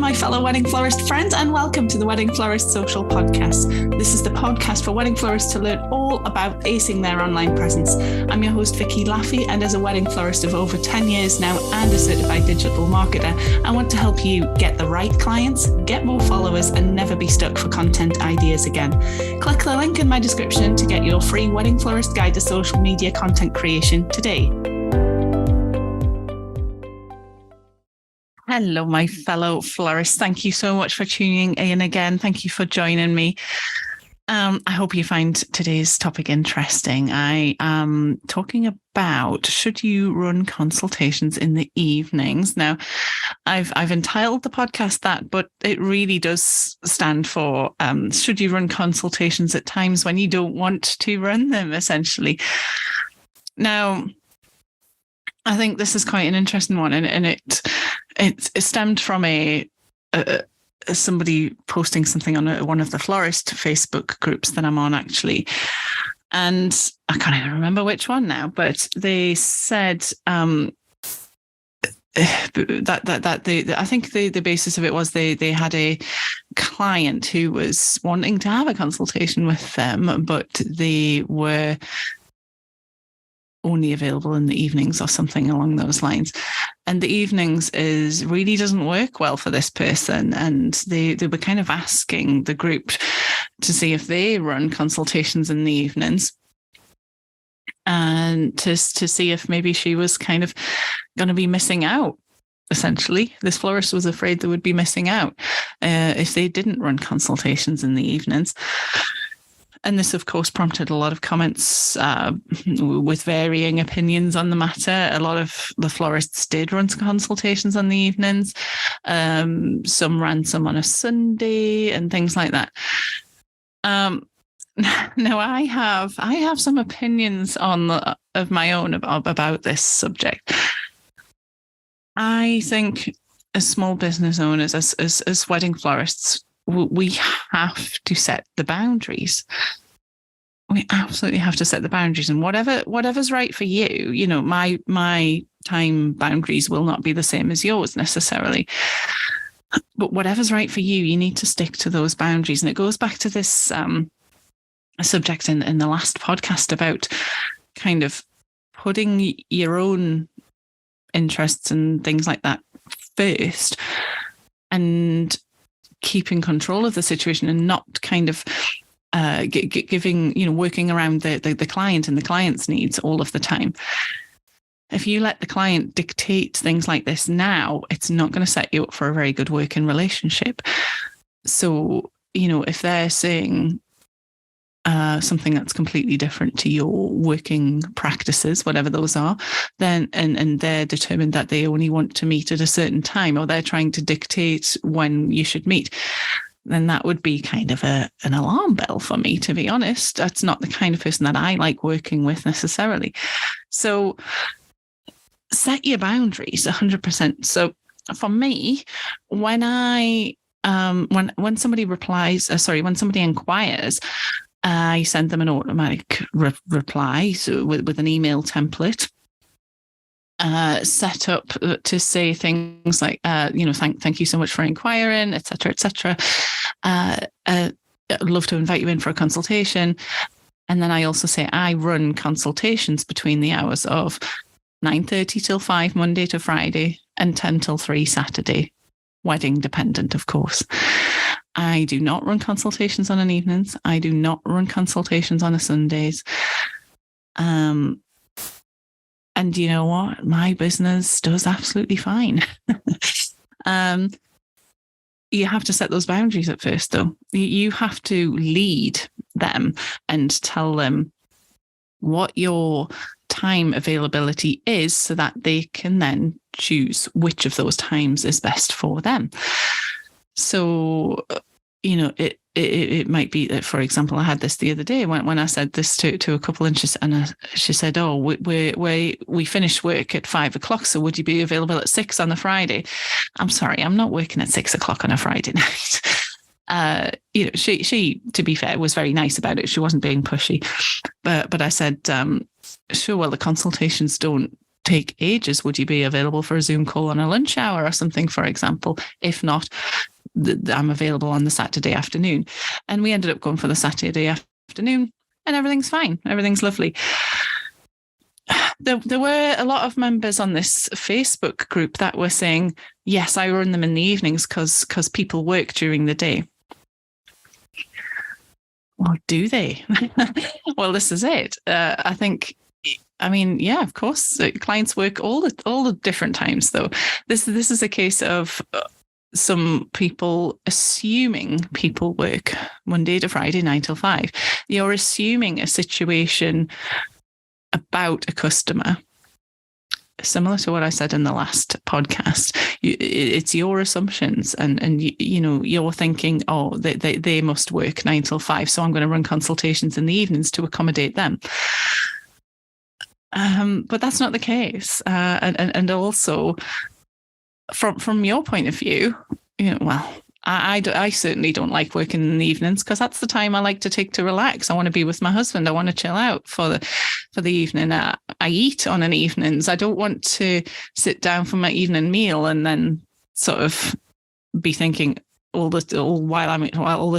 my fellow Wedding Florist friends, and welcome to the Wedding Florist Social Podcast. This is the podcast for wedding florists to learn all about acing their online presence. I'm your host, Vicky Laffey, and as a wedding florist of over 10 years now and a certified digital marketer, I want to help you get the right clients, get more followers, and never be stuck for content ideas again. Click the link in my description to get your free Wedding Florist Guide to Social Media Content Creation today. Hello, my fellow florists. Thank you so much for tuning in again. Thank you for joining me. I hope you find today's topic interesting. I am talking about should you run consultations in the evenings. Now, I've entitled the podcast that, but it really does stand for should you run consultations at times when you don't want to run them, essentially. Now, I think this is quite an interesting one, and it stemmed from somebody posting something on one of the florist Facebook groups that I'm on, actually, and I can't even remember which one now, but they said that I think the basis of it was they had a client who was wanting to have a consultation with them, but they were only available in the evenings or something along those lines. And the evenings really doesn't work well for this person. And they were kind of asking the group to see if they run consultations in the evenings and to see if maybe she was kind of going to be missing out. Essentially, this florist was afraid they would be missing out if they didn't run consultations in the evenings. And this, of course, prompted a lot of comments with varying opinions on the matter. A lot of the florists did run consultations on the evenings. Some ran some on a Sunday and things like that. Now, I have some opinions of my own about this subject. I think as small business owners, as wedding florists, we have to set the boundaries. We absolutely have to set the boundaries, and whatever's right for you. You know, my time boundaries will not be the same as yours necessarily, but whatever's right for you, you need to stick to those boundaries. And it goes back to this subject in the last podcast about kind of putting your own interests and things like that first, and keeping control of the situation and not kind of giving, working around the client and the client's needs all of the time. If you let the client dictate things like this now, it's not going to set you up for a very good working relationship. So, if they're saying something that's completely different to your working practices, whatever those are, then and they're determined that they only want to meet at a certain time, or they're trying to dictate when you should meet, then that would be kind of an alarm bell for me, to be honest. That's not the kind of person that I like working with necessarily. So set your boundaries 100%. So for me, when when somebody when somebody inquires, I send them an automatic reply, so with an email template set up to say things like, thank you so much for inquiring, etc., etc. I'd love to invite you in for a consultation. And then I also say I run consultations between the hours of 9:30 till 5 Monday to Friday and 10 till 3 Saturday, wedding dependent, of course. I do not run consultations on an evenings. I do not run consultations on a Sundays. And you know what? My business does absolutely fine. You have to set those boundaries at first, though. You have to lead them and tell them what your time availability is so that they can then choose which of those times is best for them. So, it might be that, for example, I had this the other day when I said this to a couple, and she said, "Oh, we finish work at 5 o'clock, so would you be available at 6 on the Friday?" I'm sorry, I'm not working at 6 o'clock on a Friday night. She, to be fair, was very nice about it. She wasn't being pushy, but I said, sure. Well, the consultations don't take ages. Would you be available for a Zoom call on a lunch hour or something, for example? If not, I'm available on the Saturday afternoon. And we ended up going for the Saturday afternoon, and everything's fine. Everything's lovely. There were a lot of members on this Facebook group that were saying, yes, I run them in the evenings because people work during the day. Well, do they? Well, this is it. I think, yeah, of course, clients work all the different times, though. This is a case of some people assuming people work Monday to Friday, 9 till 5. You're assuming a situation about a customer, similar to what I said in the last podcast. It's your assumptions, and you're thinking, oh, they must work 9 till 5, so I'm going to run consultations in the evenings to accommodate them. But that's not the case, and also from your point of view, well, I certainly don't like working in the evenings because that's the time I like to take to relax. I want to be with my husband. I want to chill out for the evening. I eat on an evenings. I don't want to sit down for my evening meal and then sort of be thinking all the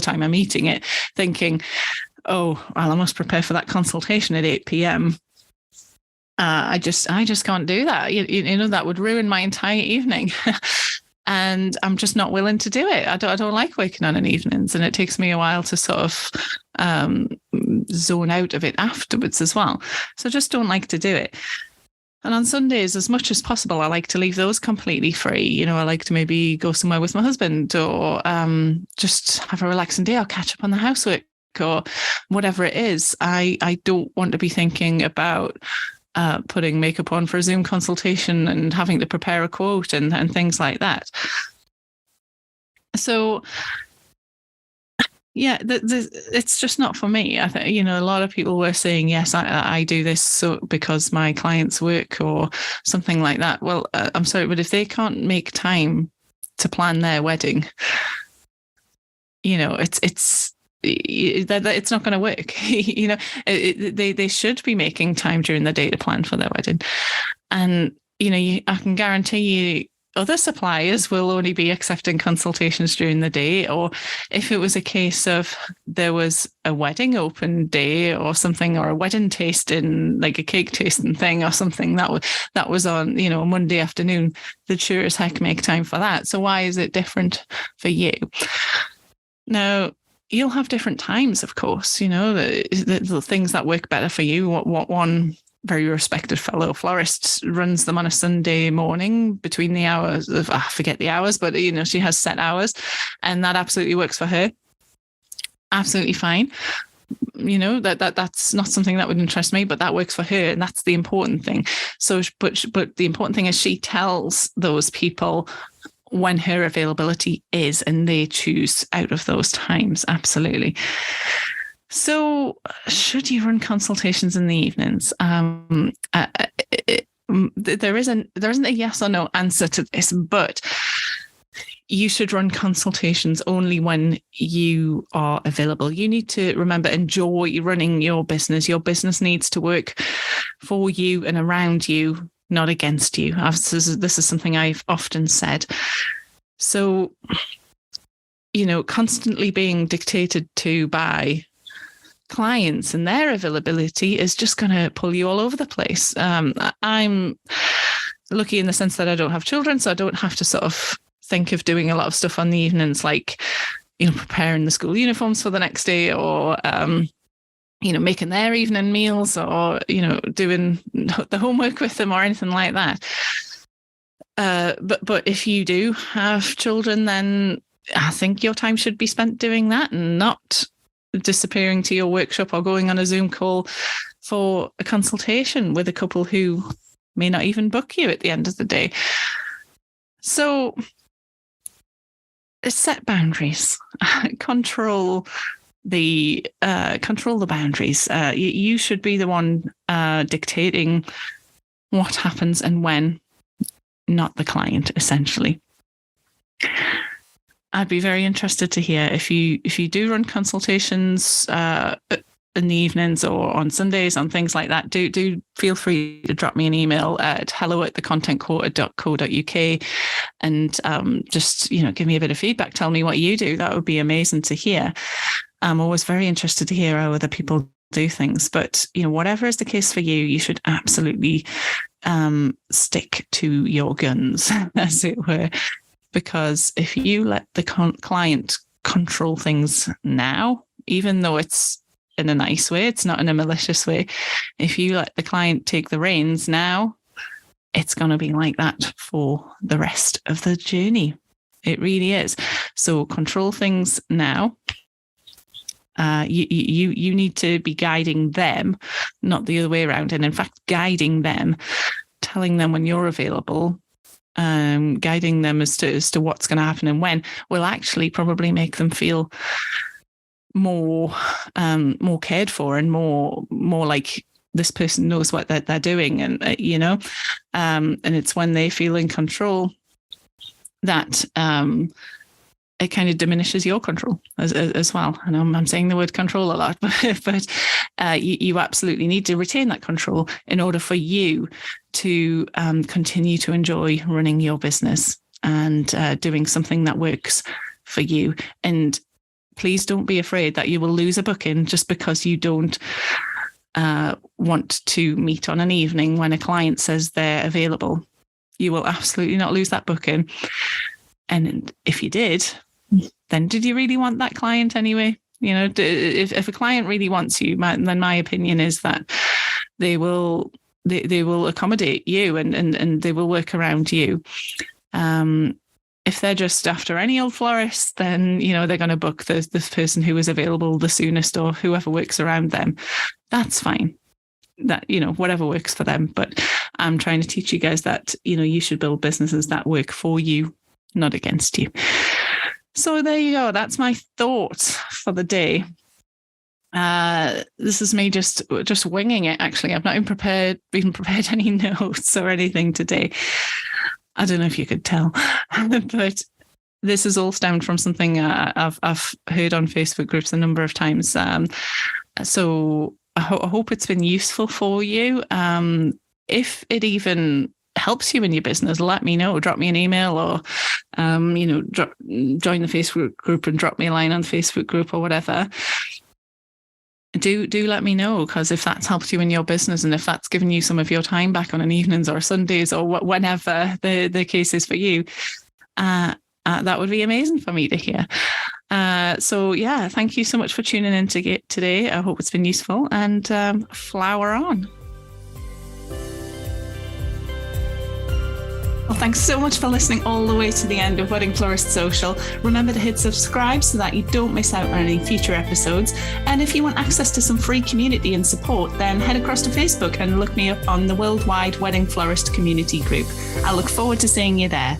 time I'm eating it, thinking, oh, well, I must prepare for that consultation at 8 p.m. I just can't do that. That would ruin my entire evening. And I'm just not willing to do it. I don't like working on an evenings, and it takes me a while to sort of zone out of it afterwards as well. So I just don't like to do it. And on Sundays, as much as possible, I like to leave those completely free. I like to maybe go somewhere with my husband, or just have a relaxing day, or catch up on the housework, or whatever it is. I don't want to be thinking about putting makeup on for a Zoom consultation and having to prepare a quote and things like that. So, yeah, it's just not for me. I think, a lot of people were saying, yes, I do this so because my clients work or something like that. Well, I'm sorry, but if they can't make time to plan their wedding, it's not going to work. They should be making time during the day to plan for their wedding. And, I can guarantee you other suppliers will only be accepting consultations during the day. Or if it was a case of there was a wedding open day or something, or a wedding tasting, like a cake tasting thing or something that was on, a Monday afternoon, they'd sure as heck make time for that. So why is it different for you? Now, you'll have different times, of course, the things that work better for you. What one very respected fellow florist runs them on a Sunday morning between the hours of, I forget the hours, but, she has set hours, and that absolutely works for her. Absolutely fine. That's not something that would interest me, but that works for her. And that's the important thing. So, but the important thing is she tells those people when her availability is, and they choose out of those times. Absolutely. So should you run consultations in the evenings? There isn't a yes or no answer to this, but you should run consultations only when you are available. You need to remember, enjoy running your business. Your business needs to work for you and around you, not against you. This is something I've often said. So, constantly being dictated to by clients and their availability is just going to pull you all over the place. I'm lucky in the sense that I don't have children, so I don't have to sort of think of doing a lot of stuff on the evenings, like, preparing the school uniforms for the next day, or making their evening meals, or, doing the homework with them or anything like that. But if you do have children, then I think your time should be spent doing that, and not disappearing to your workshop or going on a Zoom call for a consultation with a couple who may not even book you at the end of the day. So set boundaries, control the boundaries. You should be the one dictating what happens and when, not the client, essentially. I'd be very interested to hear if you do run consultations, in the evenings or on Sundays, on things like that, do feel free to drop me an email at hello@thecontentquota.co.uk and just, give me a bit of feedback. Tell me what you do. That would be amazing to hear. I'm always very interested to hear how other people do things. But, whatever is the case for you, you should absolutely stick to your guns, as it were. Because if you let the client control things now, even though it's in a nice way, it's not in a malicious way. If you let the client take the reins now, it's going to be like that for the rest of the journey. It really is. So control things now. You need to be guiding them, not the other way around. And in fact, guiding them, telling them when you're available, guiding them as to what's going to happen and when, will actually probably make them feel more cared for and more like this person knows what they're doing, and and it's when they feel in control that it kind of diminishes your control as well. And I'm saying the word control a lot, but you absolutely need to retain that control in order for you to continue to enjoy running your business and doing something that works for you. And please don't be afraid that you will lose a booking just because you don't want to meet on an evening when a client says they're available. You will absolutely not lose that booking. And if you did, then did you really want that client anyway? If a client really wants you, then my opinion is that they will accommodate you and they will work around you. If they're just after any old florist, then, they're going to book this person who is available the soonest or whoever works around them. That's fine. That, whatever works for them. But I'm trying to teach you guys that, you should build businesses that work for you, not against you. So there you go. That's my thoughts for the day. This is me just winging it, actually. I've not even prepared any notes or anything today. I don't know if you could tell, but this is all stemmed from something I've heard on Facebook groups a number of times. So I hope it's been useful for you. If it even helps you in your business, let me know. Drop me an email or, join the Facebook group and drop me a line on the Facebook group or whatever. Do let me know, because if that's helped you in your business and if that's given you some of your time back on an evenings or Sundays or whenever the case is for you, that would be amazing for me to hear. So yeah, thank you so much for tuning in today. I hope it's been useful, and flower on. Well, thanks so much for listening all the way to the end of Wedding Florist Social. Remember to hit subscribe so that you don't miss out on any future episodes. And if you want access to some free community and support, then head across to Facebook and look me up on the Worldwide Wedding Florist Community Group. I look forward to seeing you there.